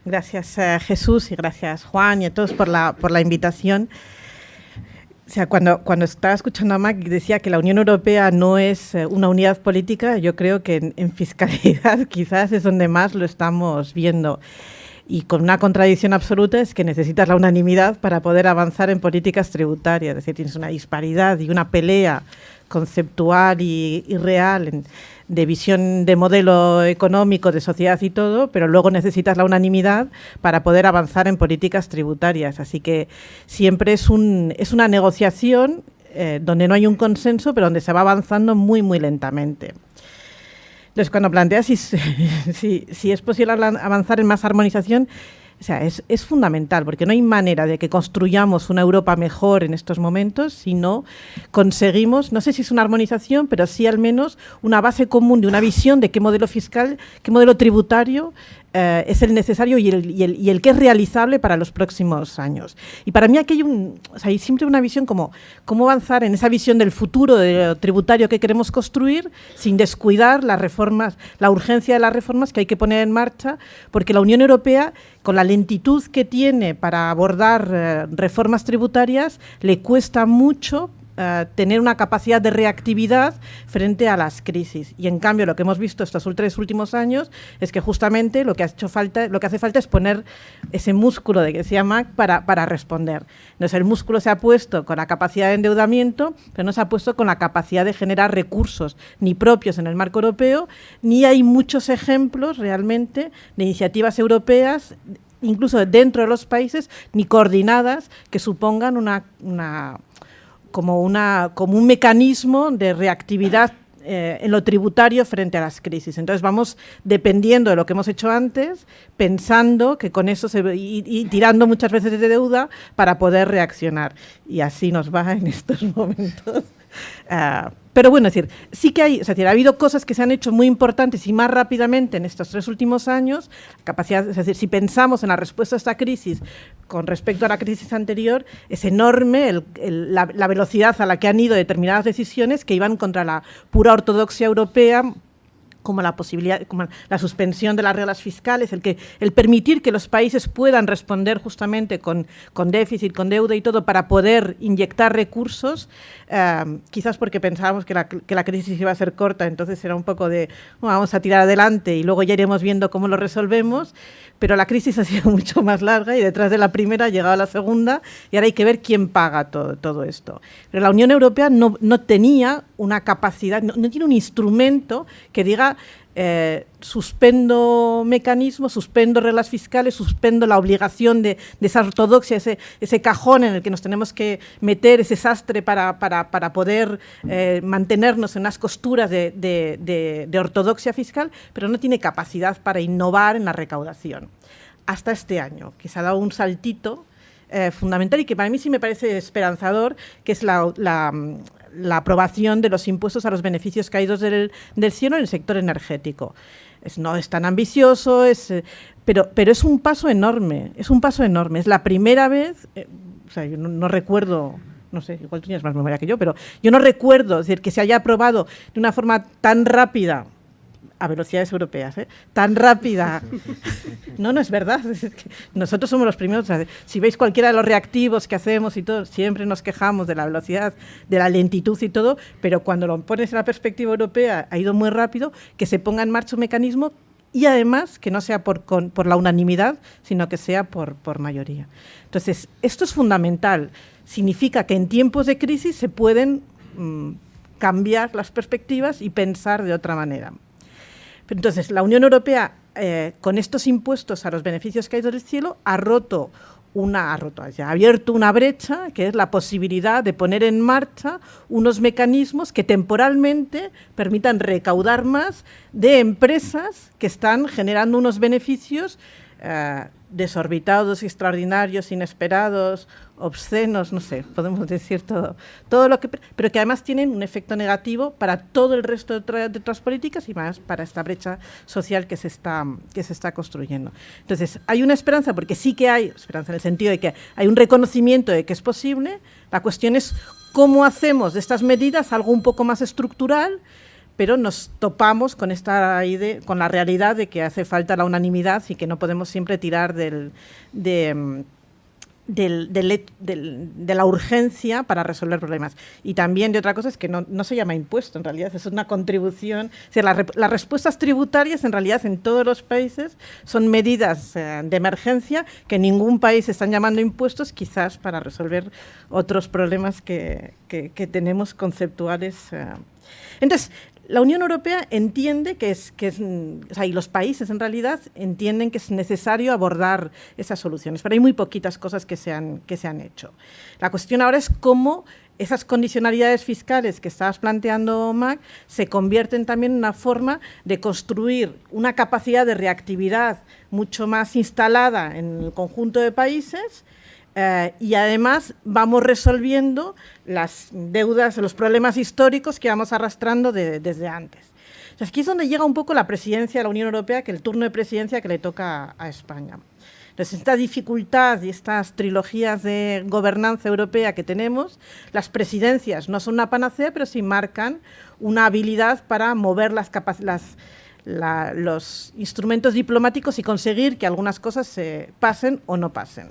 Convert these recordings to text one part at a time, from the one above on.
Gracias Jesús y gracias Juan y a todos por la invitación. O sea, cuando estaba escuchando a Mac decía que la Unión Europea no es una unidad política, yo creo que en fiscalidad quizás es donde más lo estamos viendo. Y con una contradicción absoluta es que necesitas la unanimidad para poder avanzar en políticas tributarias. Es decir, tienes una disparidad y una pelea conceptual y real de visión de modelo económico, de sociedad y todo, pero luego necesitas la unanimidad para poder avanzar en políticas tributarias. Así que siempre es una negociación donde no hay un consenso, pero donde se va avanzando muy, muy lentamente. Entonces, cuando planteas si es posible avanzar en más armonización, o sea, es fundamental, porque no hay manera de que construyamos una Europa mejor en estos momentos si no conseguimos, no sé si es una armonización, pero sí al menos una base común de una visión de qué modelo fiscal, qué modelo tributario es el necesario y el que es realizable para los próximos años. Y para mí aquí hay siempre una visión como cómo avanzar en esa visión del futuro tributario que queremos construir sin descuidar las reformas, la urgencia de las reformas que hay que poner en marcha, porque la Unión Europea, con la lentitud que tiene para abordar reformas tributarias, le cuesta mucho tener una capacidad de reactividad frente a las crisis. Y en cambio lo que hemos visto estos 3 últimos años es que justamente lo que hace falta es poner ese músculo de que decía Mac para responder. Entonces el músculo se ha puesto con la capacidad de endeudamiento, pero no se ha puesto con la capacidad de generar recursos ni propios en el marco europeo, ni hay muchos ejemplos realmente de iniciativas europeas, incluso dentro de los países, ni coordinadas, que supongan como un mecanismo de reactividad en lo tributario frente a las crisis. Entonces vamos dependiendo de lo que hemos hecho antes, pensando que con eso y tirando muchas veces de deuda para poder reaccionar. Y así nos va en estos momentos. Pero bueno, es decir, sí que hay, ha habido cosas que se han hecho muy importantes y más rápidamente en estos 3 últimos años. Capacidad, es decir, si pensamos en la respuesta a esta crisis con respecto a la crisis anterior, es enorme la velocidad a la que han ido determinadas decisiones que iban contra la pura ortodoxia europea, como la posibilidad, como la suspensión de las reglas fiscales, el permitir que los países puedan responder justamente con déficit, con deuda y todo, para poder inyectar recursos, quizás porque pensábamos que la crisis iba a ser corta, entonces era un poco de vamos a tirar adelante y luego ya iremos viendo cómo lo resolvemos, pero la crisis ha sido mucho más larga y detrás de la primera ha llegado la segunda y ahora hay que ver quién paga todo esto. Pero la Unión Europea no tenía una capacidad, no tiene un instrumento que diga suspendo mecanismos, suspendo reglas fiscales, suspendo la obligación de esa ortodoxia, ese cajón en el que nos tenemos que meter, ese sastre para poder mantenernos en unas costuras de ortodoxia fiscal, pero no tiene capacidad para innovar en la recaudación. Hasta este año, que se ha dado un saltito fundamental y que para mí sí me parece esperanzador, que es la aprobación de los impuestos a los beneficios caídos del cielo en el sector energético. No es tan ambicioso, pero es un paso enorme, es la primera vez, yo no recuerdo, no sé, igual tú tienes más memoria que yo, pero yo no recuerdo, es decir, que se haya aprobado de una forma tan rápida, a velocidades europeas, tan rápida. No es verdad. Es que nosotros somos los primeros. O sea, si veis cualquiera de los reactivos que hacemos y todo, siempre nos quejamos de la velocidad, de la lentitud y todo, pero cuando lo pones en la perspectiva europea ha ido muy rápido, que se ponga en marcha un mecanismo y además que no sea por la unanimidad, sino que sea por mayoría. Entonces, esto es fundamental. Significa que en tiempos de crisis se pueden cambiar las perspectivas y pensar de otra manera. Entonces, la Unión Europea, con estos impuestos a los beneficios caídos del cielo, ha abierto una brecha, que es la posibilidad de poner en marcha unos mecanismos que temporalmente permitan recaudar más de empresas que están generando unos beneficios desorbitados, extraordinarios, inesperados, obscenos, no sé, podemos decir todo lo que, pero que además tienen un efecto negativo para todo el resto de otras políticas y más para esta brecha social que se está construyendo. Entonces, hay una esperanza, porque sí que hay esperanza en el sentido de que hay un reconocimiento de que es posible. La cuestión es cómo hacemos de estas medidas algo un poco más estructural, pero nos topamos con con la realidad de que hace falta la unanimidad y que no podemos siempre tirar de la urgencia para resolver problemas. Y también de otra cosa es que no se llama impuesto, en realidad es una contribución. O sea, las respuestas tributarias en realidad en todos los países son medidas de emergencia que en ningún país están llamando impuestos, quizás para resolver otros problemas que tenemos conceptuales. Entonces, la Unión Europea entiende y los países en realidad entienden que es necesario abordar esas soluciones, pero hay muy poquitas cosas que se han hecho. La cuestión ahora es cómo esas condicionalidades fiscales que estabas planteando, Mac, se convierten también en una forma de construir una capacidad de reactividad mucho más instalada en el conjunto de países. Y además vamos resolviendo las deudas, los problemas históricos que vamos arrastrando desde antes. Entonces, aquí es donde llega un poco la presidencia de la Unión Europea, que el turno de presidencia que le toca a España. Entonces, esta dificultad y estas trilogías de gobernanza europea que tenemos, las presidencias no son una panacea, pero sí marcan una habilidad para mover los instrumentos diplomáticos y conseguir que algunas cosas se pasen o no pasen.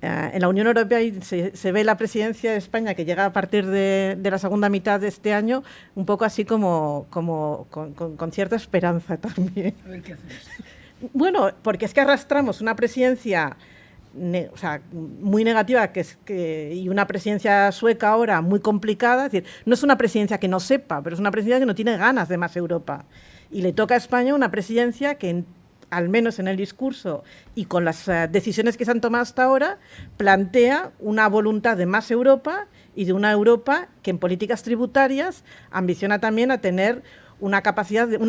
En la Unión Europea se ve la presidencia de España, que llega a partir de la segunda mitad de este año, un poco así con cierta esperanza también. A ver qué hacemos. Bueno, porque es que arrastramos una presidencia muy negativa y una presidencia sueca ahora muy complicada. Es decir, no es una presidencia que no sepa, pero es una presidencia que no tiene ganas de más Europa. Y le toca a España una presidencia que al menos en el discurso y con las decisiones que se han tomado hasta ahora, plantea una voluntad de más Europa y de una Europa que en políticas tributarias ambiciona también a tener una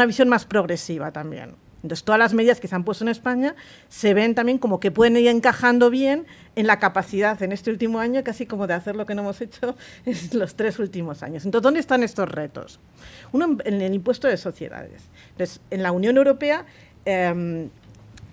visión más progresiva también. Entonces, todas las medidas que se han puesto en España se ven también como que pueden ir encajando bien en la capacidad en este último año, casi como de hacer lo que no hemos hecho en los 3 últimos años. Entonces, ¿dónde están estos retos? Uno, en el impuesto de sociedades. Entonces, en la Unión Europea tiene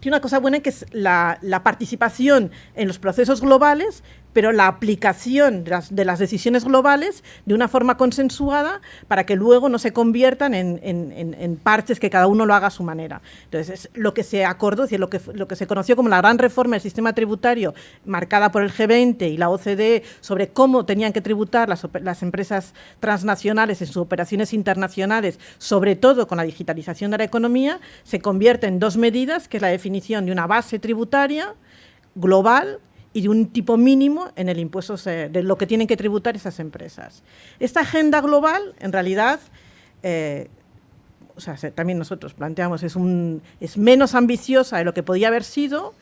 una cosa buena, que es la participación en los procesos globales, pero la aplicación de las decisiones globales de una forma consensuada para que luego no se conviertan en parches que cada uno lo haga a su manera. Entonces, es lo que se acordó, es decir, lo que se conoció como la gran reforma del sistema tributario marcada por el G20 y la OCDE sobre cómo tenían que tributar las empresas transnacionales en sus operaciones internacionales, sobre todo con la digitalización de la economía, se convierte en 2 medidas, que es la definición de una base tributaria global y de un tipo mínimo en el impuesto de lo que tienen que tributar esas empresas. Esta agenda global, en realidad, también nosotros planteamos, es menos ambiciosa de lo que podía haber sido,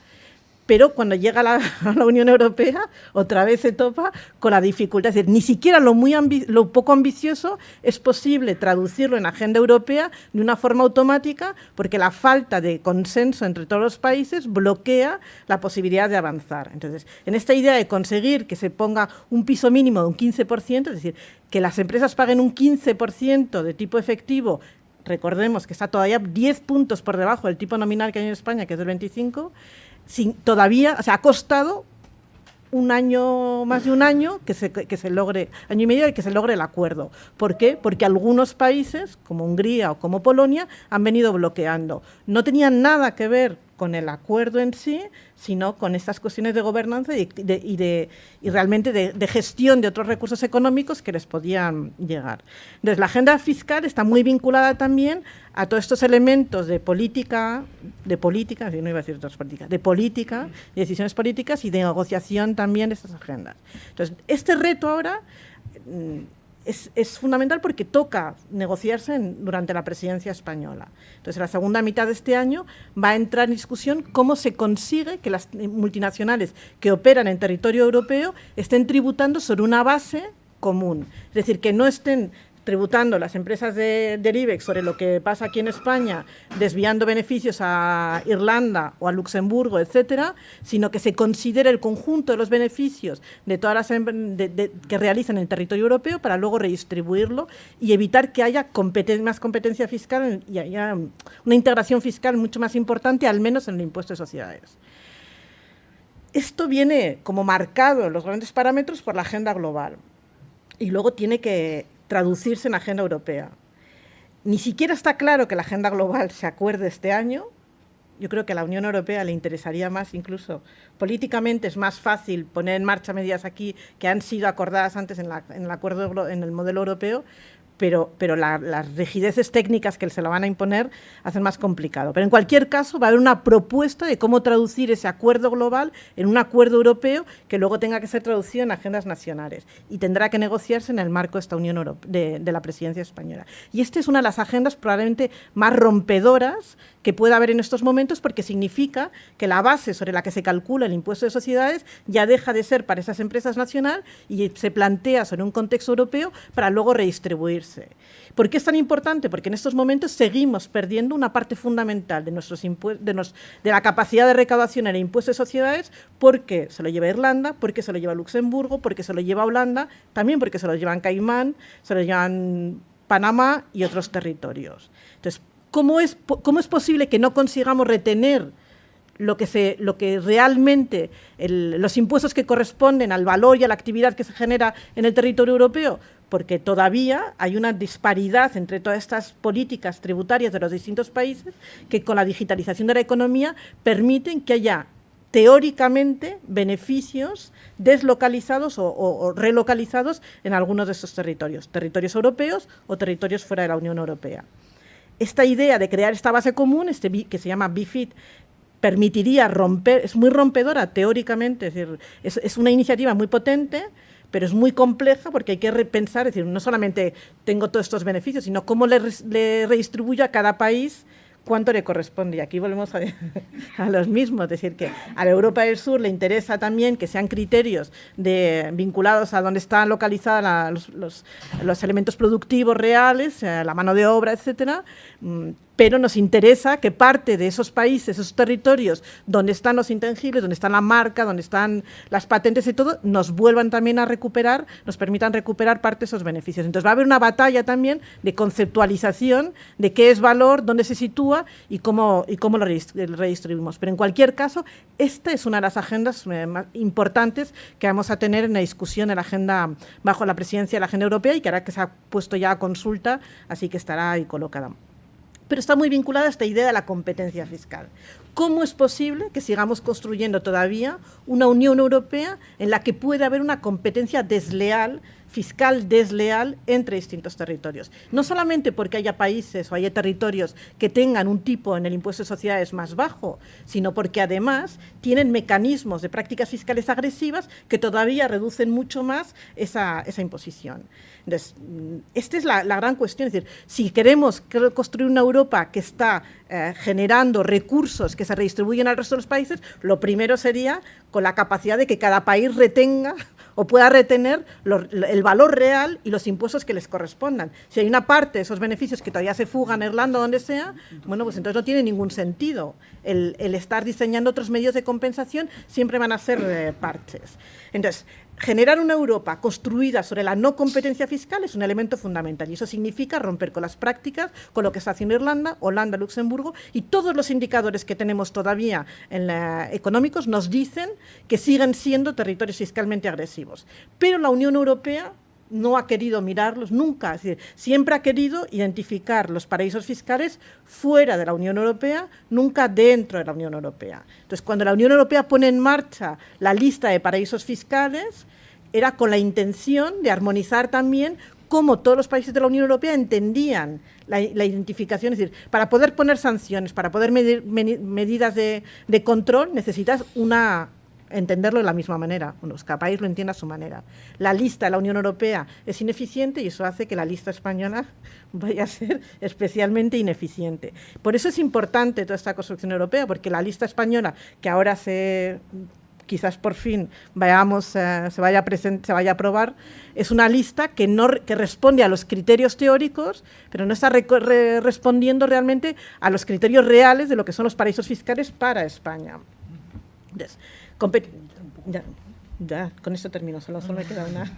pero cuando llega a la Unión Europea, otra vez se topa con la dificultad. Es decir, ni siquiera lo poco ambicioso es posible traducirlo en agenda europea de una forma automática, porque la falta de consenso entre todos los países bloquea la posibilidad de avanzar. Entonces, en esta idea de conseguir que se ponga un piso mínimo de un 15%, es decir, que las empresas paguen un 15% de tipo efectivo, recordemos que está todavía 10 puntos por debajo del tipo nominal que hay en España, que es del 25%, ha costado más de un año que se logre, año y medio, que se logre el acuerdo. ¿Por qué? Porque algunos países, como Hungría o como Polonia, han venido bloqueando. No tenían nada que ver con el acuerdo en sí, sino con estas cuestiones de gobernanza y realmente de gestión de otros recursos económicos que les podían llegar. Entonces, la agenda fiscal está muy vinculada también a todos estos elementos de política, de decisiones políticas y de negociación también de estas agendas. Entonces, este reto ahora es fundamental porque toca negociarse durante la presidencia española. Entonces, en la segunda mitad de este año va a entrar en discusión cómo se consigue que las multinacionales que operan en territorio europeo estén tributando sobre una base común. Es decir, que no estén tributando las empresas del IBEX sobre lo que pasa aquí en España, desviando beneficios a Irlanda o a Luxemburgo, etcétera, sino que se considere el conjunto de los beneficios de todas las que realizan en el territorio europeo para luego redistribuirlo y evitar que haya más competencia fiscal y haya una integración fiscal mucho más importante, al menos en el impuesto de sociedades. Esto viene como marcado en los grandes parámetros por la agenda global y luego tiene que traducirse en agenda europea. ni siquiera está claro que la agenda global se acuerde este año. Yo creo que a la Unión Europea le interesaría más, incluso políticamente es más fácil poner en marcha medidas aquí que han sido acordadas antes en el acuerdo, en el modelo europeo, pero las rigideces técnicas que se lo van a imponer hacen más complicado. Pero en cualquier caso va a haber una propuesta de cómo traducir ese acuerdo global en un acuerdo europeo que luego tenga que ser traducido en agendas nacionales y tendrá que negociarse en el marco de esta Unión Europea, de la presidencia española. Y esta es una de las agendas probablemente más rompedoras que pueda haber en estos momentos, porque significa que la base sobre la que se calcula el impuesto de sociedades ya deja de ser para esas empresas nacionales y se plantea sobre un contexto europeo para luego redistribuirse. ¿Por qué es tan importante? Porque en estos momentos seguimos perdiendo una parte fundamental de, de la capacidad de recaudación en el impuesto de sociedades, porque se lo lleva Irlanda, porque se lo lleva Luxemburgo, porque se lo lleva Holanda, también porque se lo llevan Caimán, se lo llevan Panamá y otros territorios. Entonces, ¿cómo es posible que no consigamos retener lo que realmente los impuestos que corresponden al valor y a la actividad que se genera en el territorio europeo? Porque todavía hay una disparidad entre todas estas políticas tributarias de los distintos países que con la digitalización de la economía permiten que haya teóricamente beneficios deslocalizados o relocalizados en algunos de estos territorios europeos o territorios fuera de la Unión Europea. Esta idea de crear esta base común, que se llama BEFIT, permitiría romper, es muy rompedora teóricamente, es decir, es una iniciativa muy potente, pero es muy compleja porque hay que repensar, es decir, no solamente tengo todos estos beneficios, sino cómo le redistribuyo a cada país cuánto le corresponde. Y aquí volvemos a los mismos, es decir, que a la Europa del Sur le interesa también que sean criterios vinculados a dónde están localizados los elementos productivos reales, la mano de obra, etcétera, pero nos interesa que parte de esos países, esos territorios donde están los intangibles, donde está la marca, donde están las patentes y todo, nos vuelvan también a recuperar, nos permitan recuperar parte de esos beneficios. Entonces va a haber una batalla también de conceptualización de qué es valor, dónde se sitúa y cómo lo redistribuimos. Pero en cualquier caso, esta es una de las agendas más importantes que vamos a tener en la discusión de la agenda bajo la presidencia de la agenda europea y que ahora que se ha puesto ya a consulta, así que estará ahí colocada. Pero está muy vinculada a esta idea de la competencia fiscal. ¿Cómo es posible que sigamos construyendo todavía una Unión Europea en la que puede haber una competencia desleal, fiscal desleal entre distintos territorios? No solamente porque haya países o haya territorios que tengan un tipo en el impuesto de sociedades más bajo, sino porque además tienen mecanismos de prácticas fiscales agresivas que todavía reducen mucho más esa imposición. Entonces, esta es la gran cuestión, es decir, si queremos construir una Europa que está generando recursos que se redistribuyen al resto de los países, lo primero sería con la capacidad de que cada país retenga o pueda retener el valor real y los impuestos que les correspondan. Si hay una parte de esos beneficios que todavía se fugan a Irlanda o donde sea, bueno, pues entonces no tiene ningún sentido el estar diseñando otros medios de compensación, siempre van a ser parches. Entonces, generar una Europa construida sobre la no competencia fiscal es un elemento fundamental y eso significa romper con las prácticas, con lo que está haciendo Irlanda, Holanda, Luxemburgo y todos los indicadores que tenemos todavía económicos nos dicen que siguen siendo territorios fiscalmente agresivos. Pero la Unión Europea no ha querido mirarlos nunca, es decir, siempre ha querido identificar los paraísos fiscales fuera de la Unión Europea, nunca dentro de la Unión Europea. Entonces, cuando la Unión Europea pone en marcha la lista de paraísos fiscales, era con la intención de armonizar también cómo todos los países de la Unión Europea entendían la identificación, es decir, para poder poner sanciones, para poder medir medidas de control, necesitas entenderlo de la misma manera. Bueno, cada país lo entiende a su manera. La lista de la Unión Europea es ineficiente y eso hace que la lista española vaya a ser especialmente ineficiente. Por eso es importante toda esta construcción europea, porque la lista española, que ahora quizás por fin se vaya a aprobar, es una lista que responde a los criterios teóricos, pero no está respondiendo realmente a los criterios reales de lo que son los paraísos fiscales para España. Entonces, con esto termino, solo me queda una.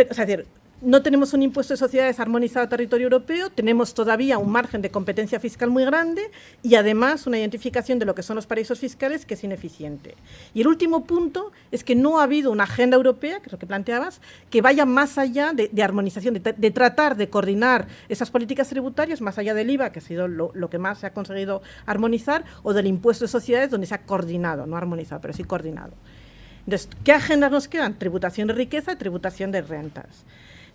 Es decir, no tenemos un impuesto de sociedades armonizado a territorio europeo, tenemos todavía un margen de competencia fiscal muy grande y además una identificación de lo que son los paraísos fiscales que es ineficiente. Y el último punto es que no ha habido una agenda europea, que es lo que planteabas, que vaya más allá de armonización, de tratar de coordinar esas políticas tributarias más allá del IVA, que ha sido lo que más se ha conseguido armonizar, o del impuesto de sociedades, donde se ha coordinado, no armonizado, pero sí coordinado. Entonces, ¿qué agendas nos quedan? Tributación de riqueza y tributación de rentas.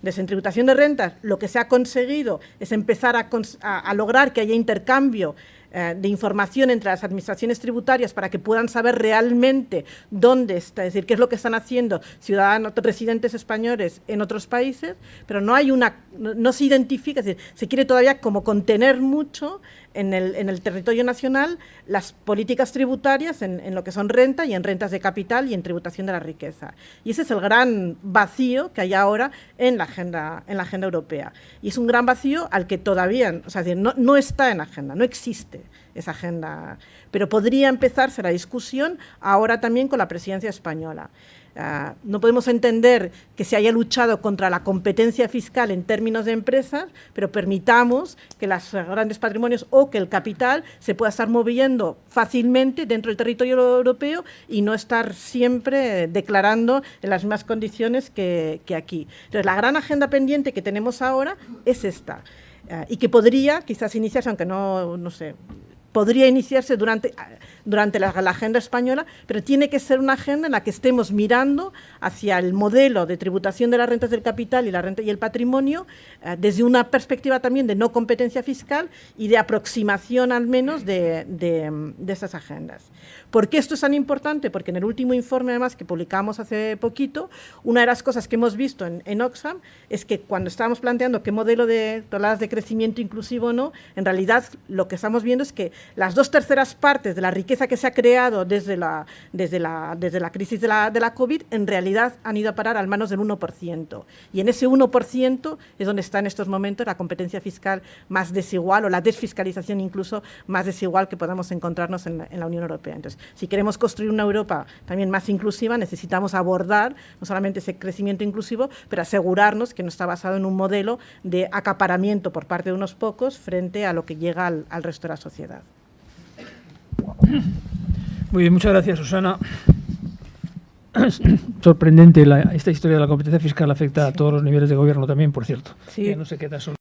Desde en tributación de rentas, lo que se ha conseguido es empezar a lograr que haya intercambio de información entre las administraciones tributarias para que puedan saber realmente dónde está, es decir, qué es lo que están haciendo ciudadanos residentes españoles en otros países, pero no se identifica, es decir, se quiere todavía como contener mucho en el territorio nacional las políticas tributarias en lo que son renta y en rentas de capital y en tributación de la riqueza. Y ese es el gran vacío que hay ahora en la agenda europea. Y es un gran vacío al que todavía, o sea, no está en la agenda, no existe esa agenda, pero podría empezarse la discusión ahora también con la presidencia española. No podemos entender que se haya luchado contra la competencia fiscal en términos de empresas, pero permitamos que los grandes patrimonios o que el capital se pueda estar moviendo fácilmente dentro del territorio europeo y no estar siempre declarando en las mismas condiciones que aquí. Entonces, la gran agenda pendiente que tenemos ahora es esta, y que podría quizás iniciarse, aunque no sé, podría iniciarse durante la agenda española, pero tiene que ser una agenda en la que estemos mirando hacia el modelo de tributación de las rentas del capital y la renta y el patrimonio desde una perspectiva también de no competencia fiscal y de aproximación al menos de esas agendas. ¿Por qué esto es tan importante? Porque en el último informe además que publicamos hace poquito, una de las cosas que hemos visto en Oxfam es que cuando estábamos planteando qué modelo de crecimiento inclusivo o no, en realidad lo que estamos viendo es que las 2/3 partes de la riqueza que se ha creado desde la crisis de la COVID, en realidad han ido a parar al manos del 1%. Y en ese 1% es donde está en estos momentos la competencia fiscal más desigual o la desfiscalización incluso más desigual que podamos encontrarnos en la Unión Europea. Entonces, si queremos construir una Europa también más inclusiva, necesitamos abordar no solamente ese crecimiento inclusivo, pero asegurarnos que no está basado en un modelo de acaparamiento por parte de unos pocos frente a lo que llega al resto de la sociedad. Muy bien, muchas gracias, Susana. Sorprendente esta historia de la competencia fiscal, afecta a todos los niveles de gobierno también, por cierto. Sí. No se queda solo.